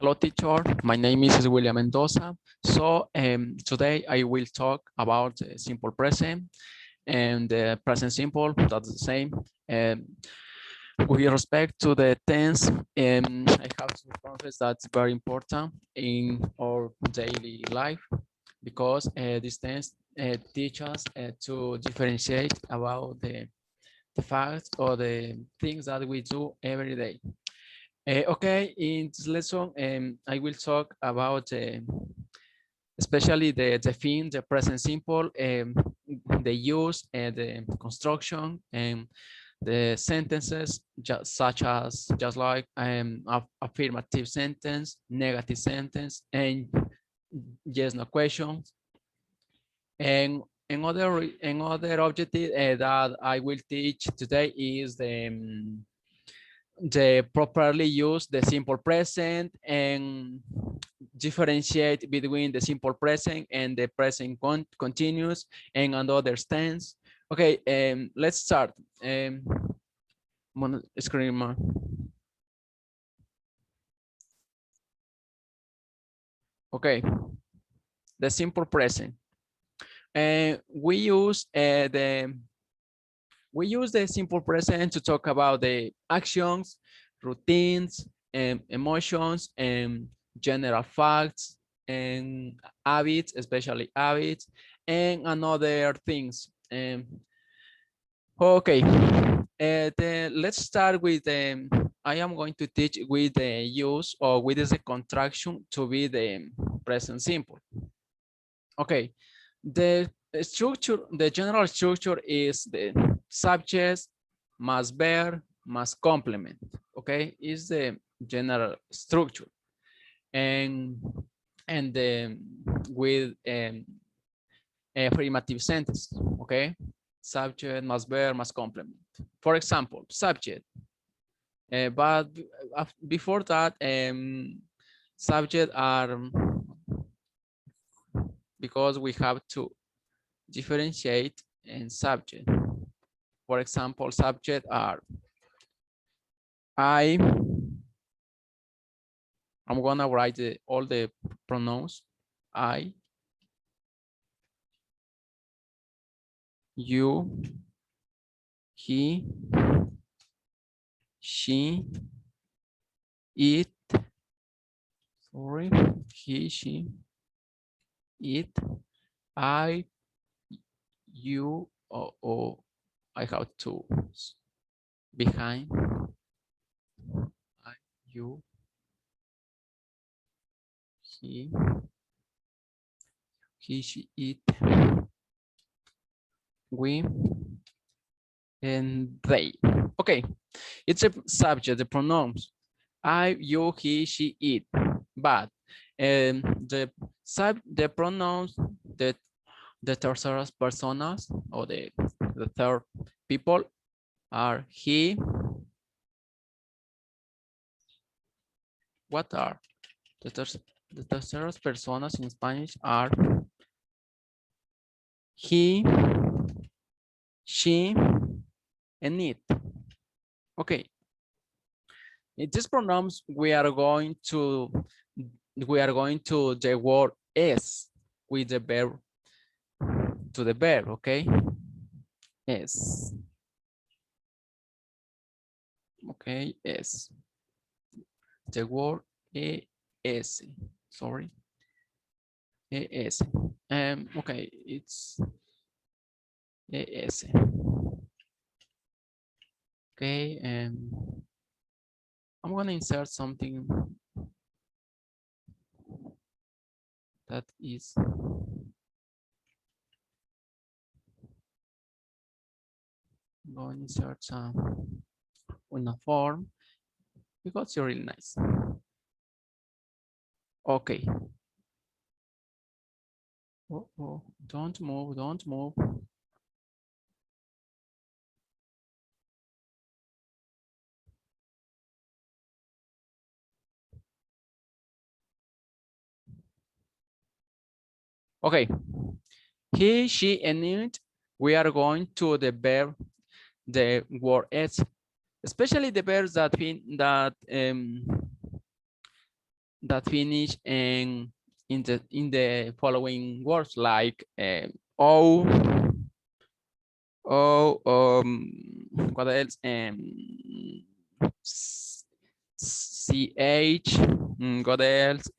Hello, teacher. My name is William Mendoza. So today I will talk about simple present and the present simple. That's the same. With respect to the tense, I have to confess that's very important in our daily life because this tense teach us to differentiate about the facts or the things that we do every day. Okay, in this lesson, I will talk about especially the theme, the present simple, the use and the construction and the sentences, such as just like affirmative sentence, negative sentence, and yes, no questions. And another objective that I will teach today is the properly use the simple present and differentiate between the simple present and the present continuous and another tense. Okay, let's start. Screen more. Okay, the simple present. And we use the simple present to talk about the actions, routines, and emotions, and general facts, and habits, especially habits, and another things. Okay, let's start with I am going to teach with the use or with the contraction to be the present simple. Okay, the structure, the general structure is the subject must verb must complement. Okay, is the general structure, and with affirmative sentence. Okay, subject must verb must complement. For example, subject. But before that, subject are because we have to differentiate in subject. For example, subject are I'm gonna write all the pronouns. I, you, he, she, it, sorry, he, she, it, I, you, I have to behind, I, you, he, she, it, we, and they. Okay, it's a subject, the pronouns. I, you, he, she, it. But the pronouns, the terceras personas or the third people are he. What are the terceras personas in Spanish are he, she, and it. Okay. In these pronouns, we are going to the word is with the verb to the verb. Okay. Is. Okay. Is. The word es. Sorry. Es. Okay. It's es. Okay. I'm gonna insert something that is going to insert some in a form because it's really nice. Okay. Oh, don't move, don't move. Okay. He, she, and it. We are going to the verb, the word is, especially the verbs that that finish in the following words like o, what else? CH, what else?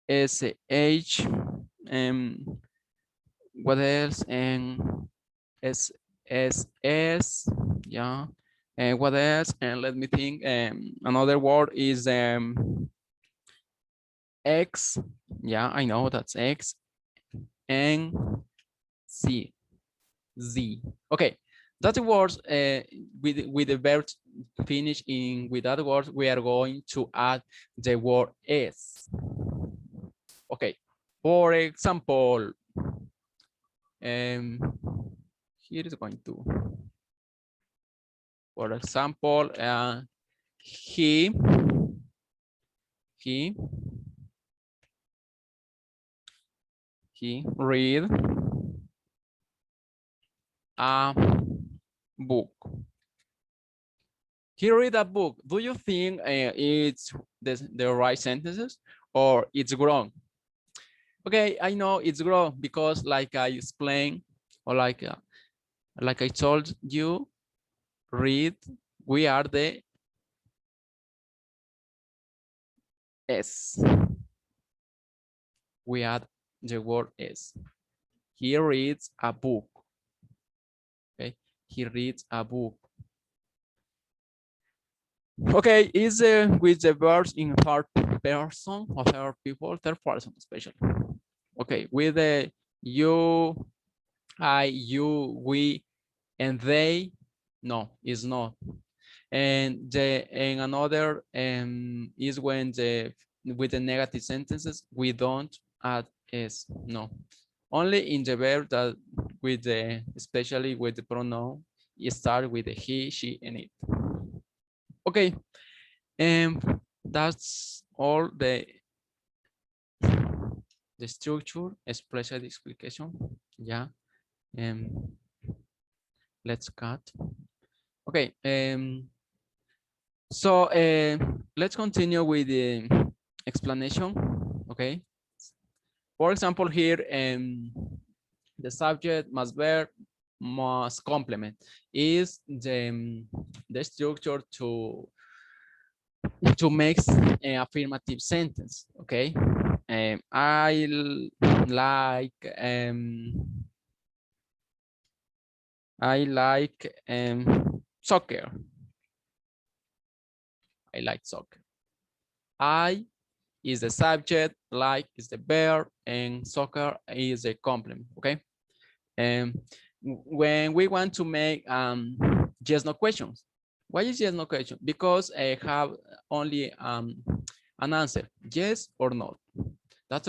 SH, what else? And SSS, yeah. And what else? And let me think. Another word is X. Yeah, I know that's X. And Z. Z. Okay, that's the words with the verb finish in with that word. We are going to add the word S. Okay, for example, here is going to, for example, he read a book. He read a book. Do you think it's the right sentences or it's wrong? Okay, I know it's wrong because like I explained or like I told you, read, we are the S. We add the word S. He reads a book. Okay, he reads a book. Okay, is with the verbs in third person or third people, third person especially. Okay, with the you, I, you, we, and they, no, it's not. And another is when with the negative sentences we don't add s, no. Only in the verb that with the, especially with the pronoun, you start with the he, she, and it. Okay, and that's all the structure, especially the explication. Yeah, let's cut. Okay, so let's continue with the explanation. Okay, for example, here the subject must verb must complement is the structure to make an affirmative sentence. Okay, I like soccer. I like soccer. I is the subject, like is the verb, and soccer is the complement. Okay. And when we want to make yes no questions, why is yes no question? Because I have only an answer, yes or no. That's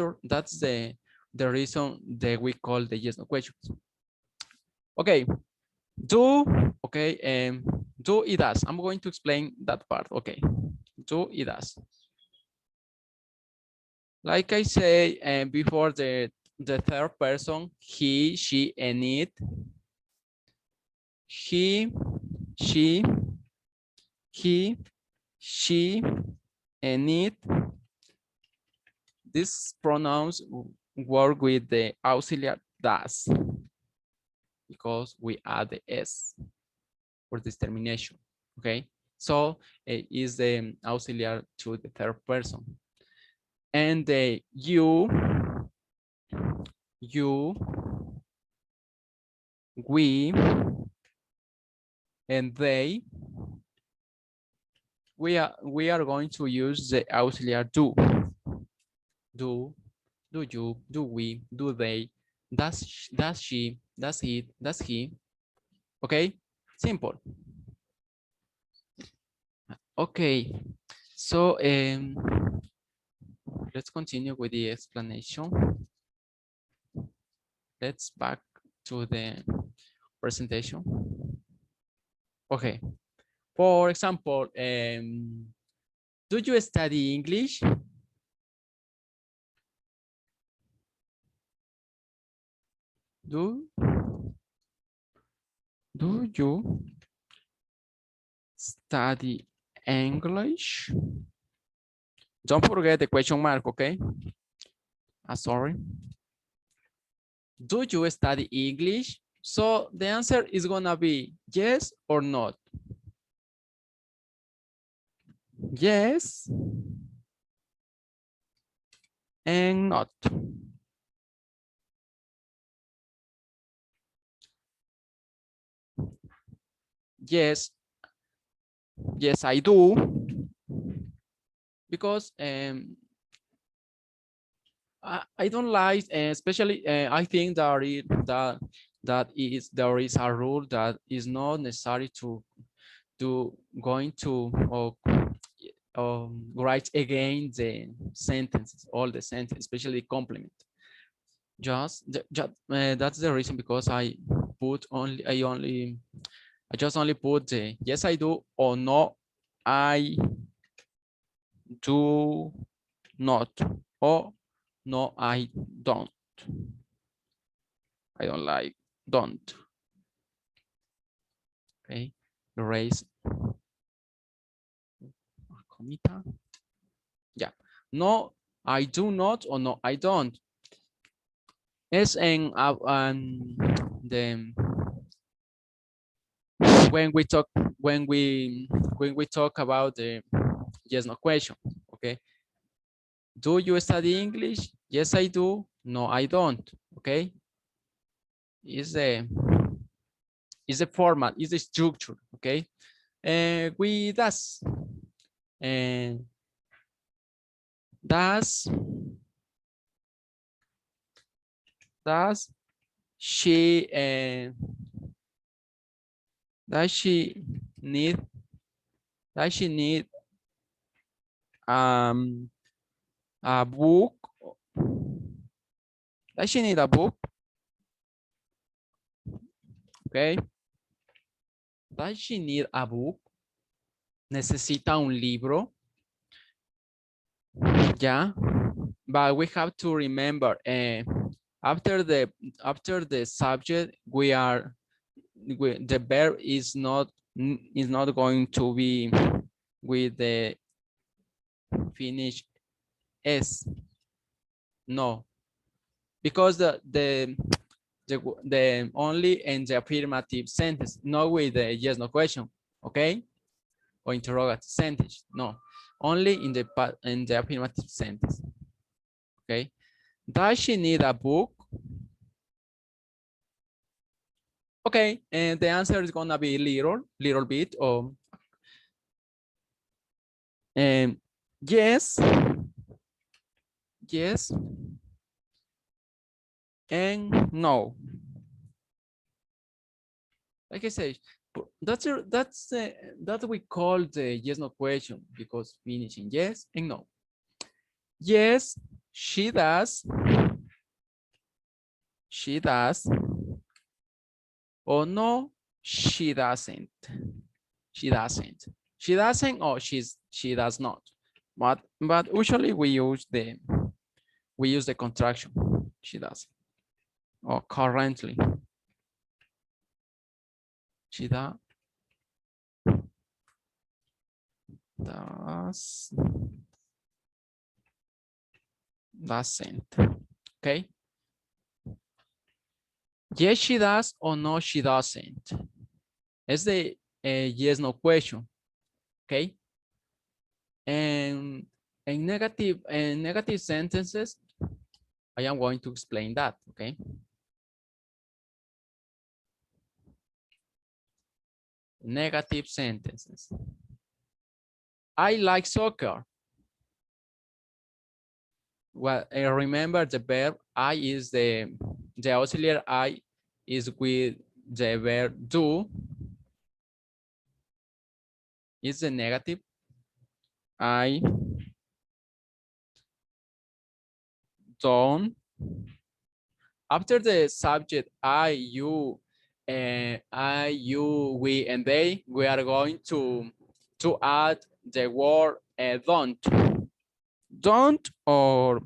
the reason that we call the yes no questions. Okay, do, okay, do it does. I'm going to explain that part. Okay, do it does. Like I say before, the third person, he, she, and it. He, she, and it. These pronouns work with the auxiliary does because we add the s for this termination. Okay, so it is the auxiliary to the third person. And the you, we, and they, we are going to use the auxiliary do. Do you, do we, do they, does she, does he, does he. Okay, simple. Okay, so let's continue with the explanation. Let's back to the presentation. Okay, for example, do you study English? Do you study English? Don't forget the question mark, okay? Sorry. Do you study English? So the answer is gonna be yes or not. Yes and not. Yes, yes, I do. Because I don't like, especially I think there is a rule that is not necessary to going to write again the sentences, all the sentences, especially complement. That's the reason because I just only put the yes I do or no I do not or no I don't. I don't like don't. Okay, erase. Comita. Yeah, no I do not or no I don't. Es en the when we talk when we talk about the yes no question. Okay, do you study English? Yes I do. No I don't. Okay, is the format, is the structure. Okay, we and does does she does she need does she need um a book? Does she need a book? Okay. Does she need a book? ¿Necesita un libro? Yeah. But we have to remember after the subject the verb is not going to be with the finish s. No. Because the only in the affirmative sentence, not with the yes no question, okay, or interrogative sentence. No, only in the affirmative sentence. Okay, does she need a book? Okay, and the answer is gonna be little bit, or yes, yes, and no. Like I say, that we call the yes no question because finishing yes and no. Yes, she does. She does. Or no, she doesn't. She doesn't. She doesn't or she does not. But usually we use the contraction. She does. Or currently. She does doesn't. Okay. Yes, she does or no, she doesn't. It's the yes no question. Okay. And in negative sentences, I am going to explain that. Okay. Negative sentences. I like soccer. Well, remember the verb I is the auxiliary I is with the verb do. Is the negative. I don't. After the subject I, you, we, and they, we are going to add the word don't. Don't or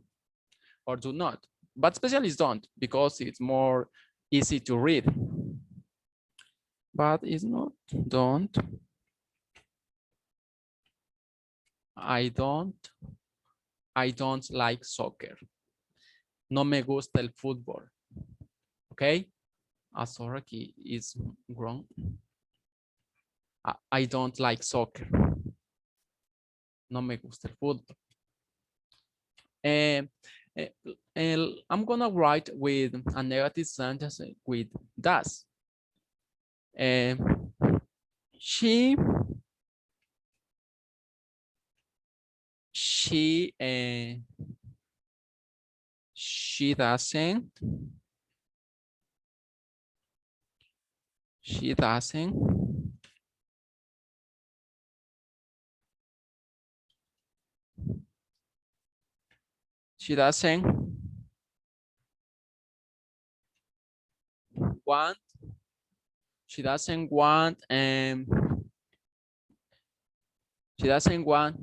do not. But specialists don't because it's more easy to read. But it's not. Don't. I don't. I don't like soccer. No me gusta el fútbol. Okay? Sorry, aquí is wrong. I don't like soccer. No me gusta el fútbol. And I'm gonna write with a negative sentence with does. She she doesn't she doesn't she doesn't want she doesn't want she doesn't want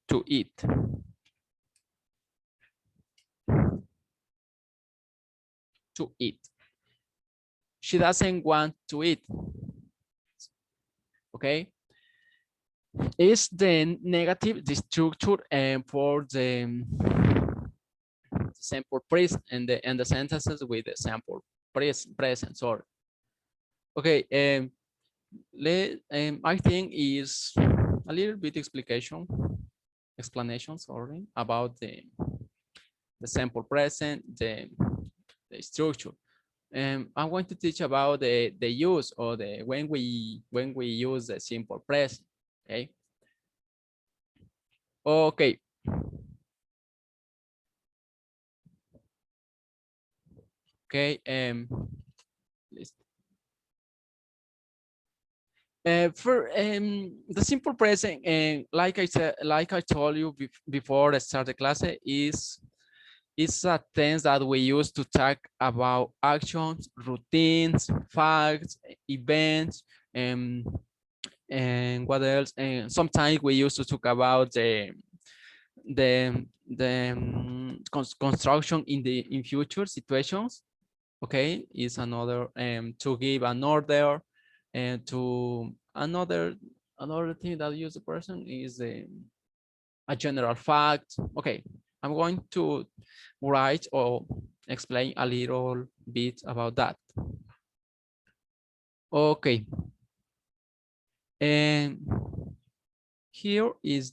to eat. To eat. She doesn't want to eat. Okay. Is the negative the structure for the sample present and the sentences with the sample present. Sorry. Okay. I think is a little bit explanation, sorry, about the sample present, the structure. I'm going to teach about the use or the when we use the simple present. Okay. Okay. Okay. For the simple present, and like I said, like I told you before I start the class, is a tense that we use to talk about actions, routines, facts, events, and what else? And sometimes we used to talk about the construction in future situations. Okay, is another to give an order, and to another thing that use the person is a general fact. Okay, I'm going to write or explain a little bit about that. Okay, and here is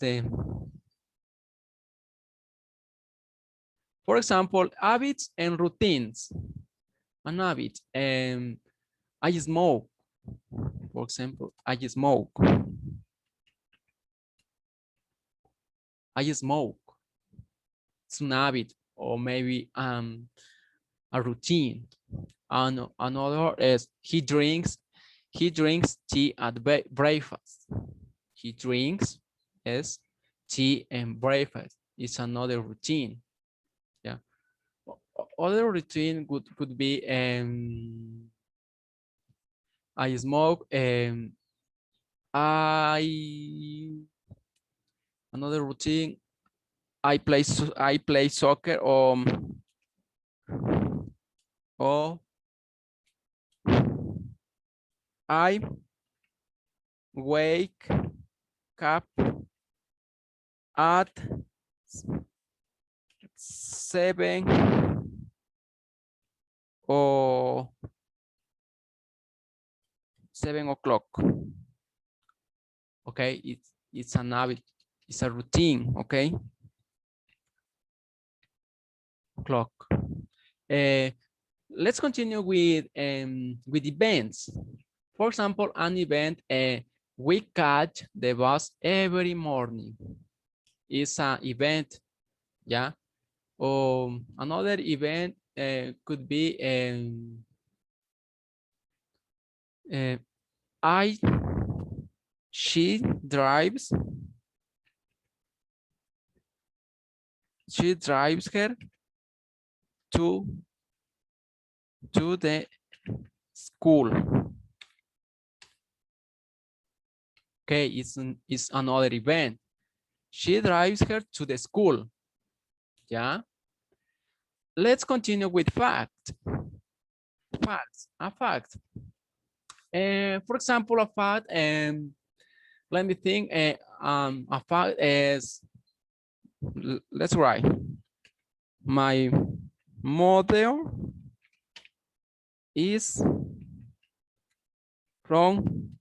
for example, habits and routines. An habit, I smoke. For example, I smoke. I smoke. It's an habit, or maybe a routine. And another is he drinks tea at breakfast. He drinks tea and breakfast. It's another routine. Yeah. Other routine could be I smoke I another routine I play soccer or I wake up at 7 or 7 o'clock. Okay, it's an habit, it's a routine. Okay, clock. Let's continue with events. For example, an event, we catch the bus every morning. It's an event, yeah. Another event could be she drives her to the school. Okay, it's another event. She drives her to the school. Yeah. Let's continue with fact. Facts. A fact. For example, a fact. Let me think. A fact is let's write. My mother is from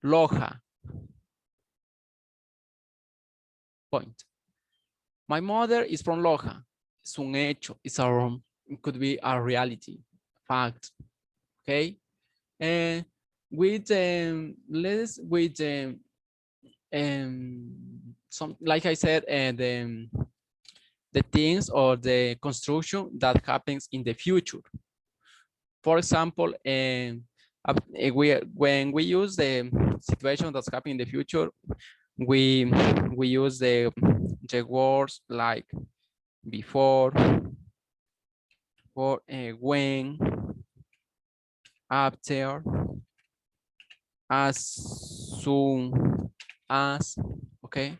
Loja. Point. My mother is from Loja. Es un hecho. It's a, it could be a reality, fact. Okay. And with some, like I said, and the things or the construction that happens in the future. For example, when we use the situation that's happening in the future, we use the words like before, for when, after, as soon as, okay?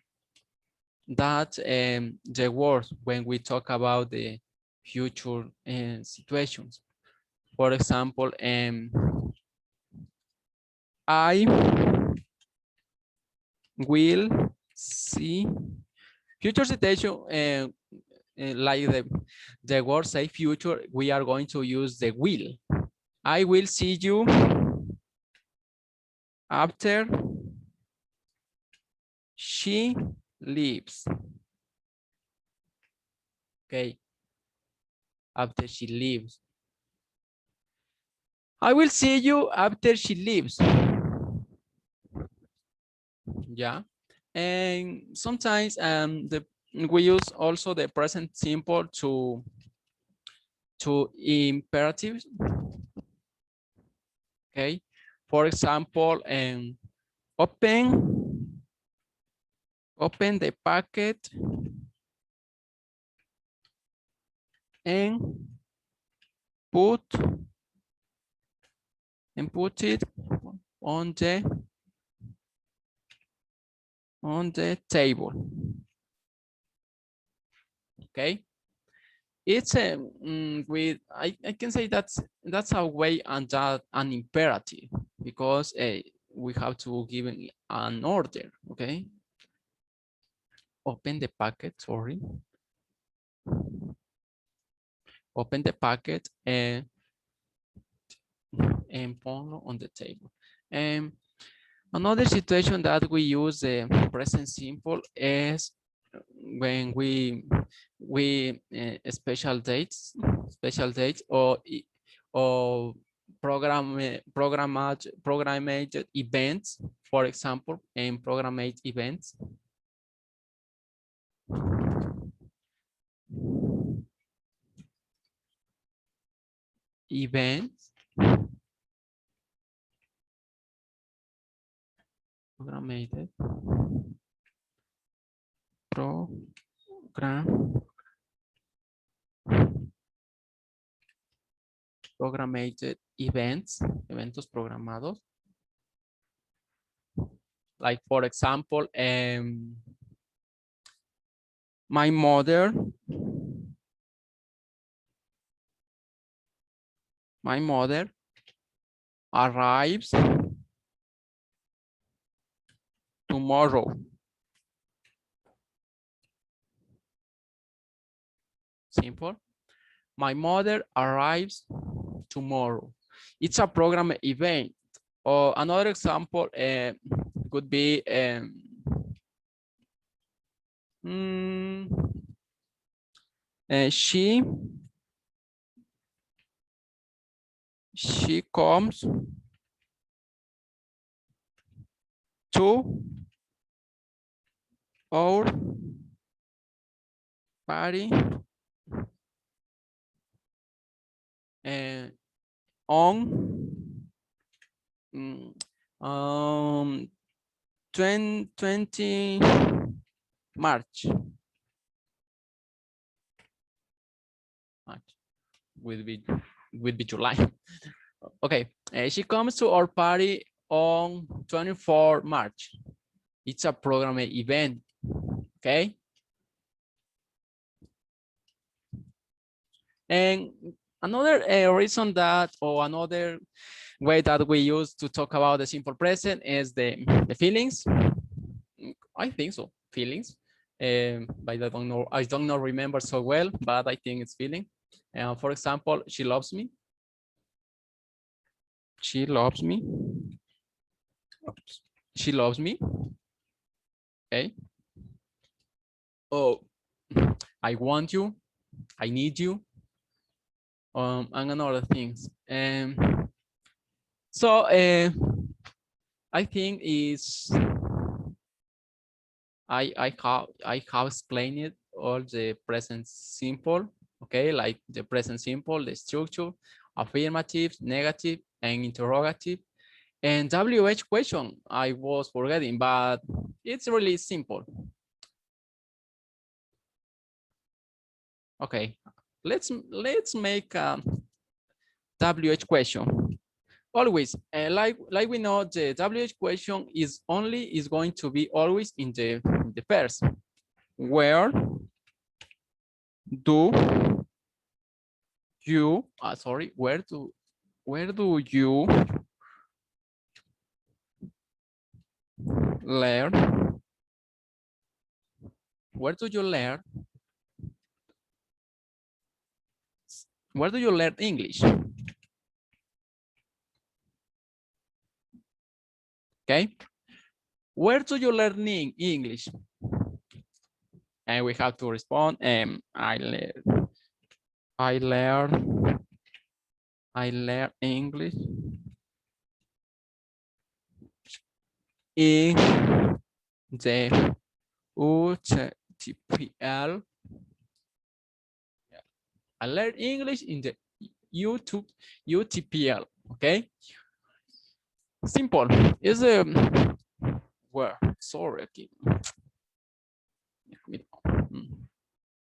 That the words when we talk about the future situations. For example, I will see future situation, like the word say future, we are going to use the will. I will see you after she leaves. Okay, after she leaves. I will see you after she leaves. Yeah, and sometimes we use also the present simple to imperatives. Okay, for example, open the packet and put it on the table. Okay, it's with I can say that's a way and that an imperative, because we have to give an order. Okay, open the packet, sorry, open the packet and ponlo on the table. And another situation that we use the present simple is when we special dates or programmed events, for example, and programmed events. Events. Programmed. Programmed events, eventos programados. Like, for example, my mother arrives tomorrow. Simple. My mother arrives tomorrow. It's a program event. Or another example could be she comes to our party on 20 March. Will be July. Okay, she comes to our party on 24 March. It's a program event. Okay. And another reason that, or another way that we use to talk about the simple present is the feelings. I think so, feelings. But I don't know remember so well, but I think it's feeling. For example, she loves me. She loves me. Oops. She loves me. Okay. Oh, I want you. I need you. And another things. So I think is I have explained it all the present simple, okay, like the present simple, the structure, affirmative, negative, and interrogative. And WH question I was forgetting, but it's really simple. Okay, let's make a WH question. Always, like we know, the WH question is going to be always in the first. Where do you? Sorry, where do you learn? Where do you learn? Where do you learn English? Okay. Where do you learn English? And we have to respond. I learn English in the UTPL. I learn English in the UTPL. Okay. Simple. Is a where? Sorry. Okay.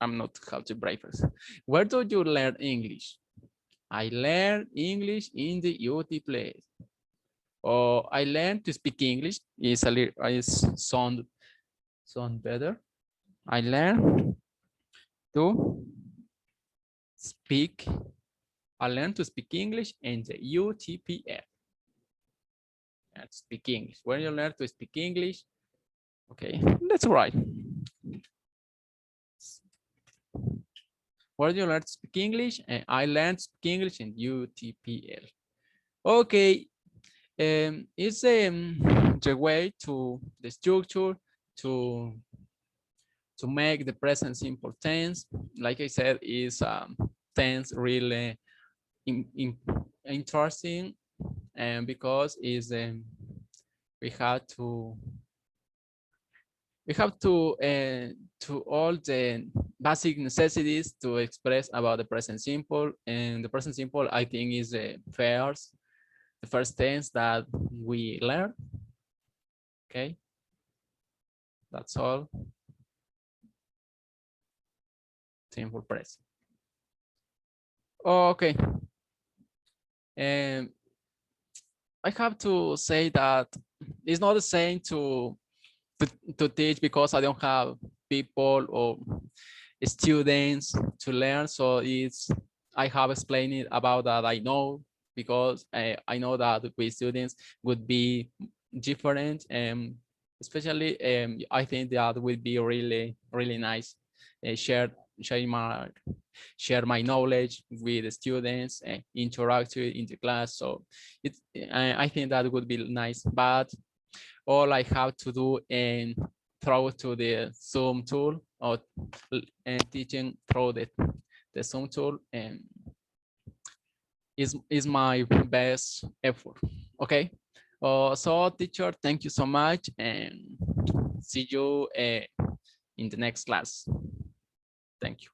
I'm not how to break first. Where do you learn English? I learn English in the UT place. Or I learned to speak English is a little is sound better. I learn to speak. I learned to speak English in the UTPF. And speak English. When you learn to speak English, okay, that's right. Where do you learn to speak English? And I learned to speak English in UTPL. Okay, it's the way to the structure to make the present simple tense. Like I said, is tense really interesting, and because is we have to all the basic necessities to express about the present simple, and the present simple I think is the first tense that we learn. Okay, that's all. Simple present. Okay. And I have to say that it's not the same to teach because I don't have people or students to learn. So I have explained it about that I know, because I know that with students would be different, and especially I think that will be really, really nice. Share my knowledge with the students and interact in the class. So I think that would be nice, but all I have to do and throw to the Zoom tool or teaching through the Zoom tool, and is my best effort. Okay. So teacher, thank you so much, and see you in the next class. Thank you.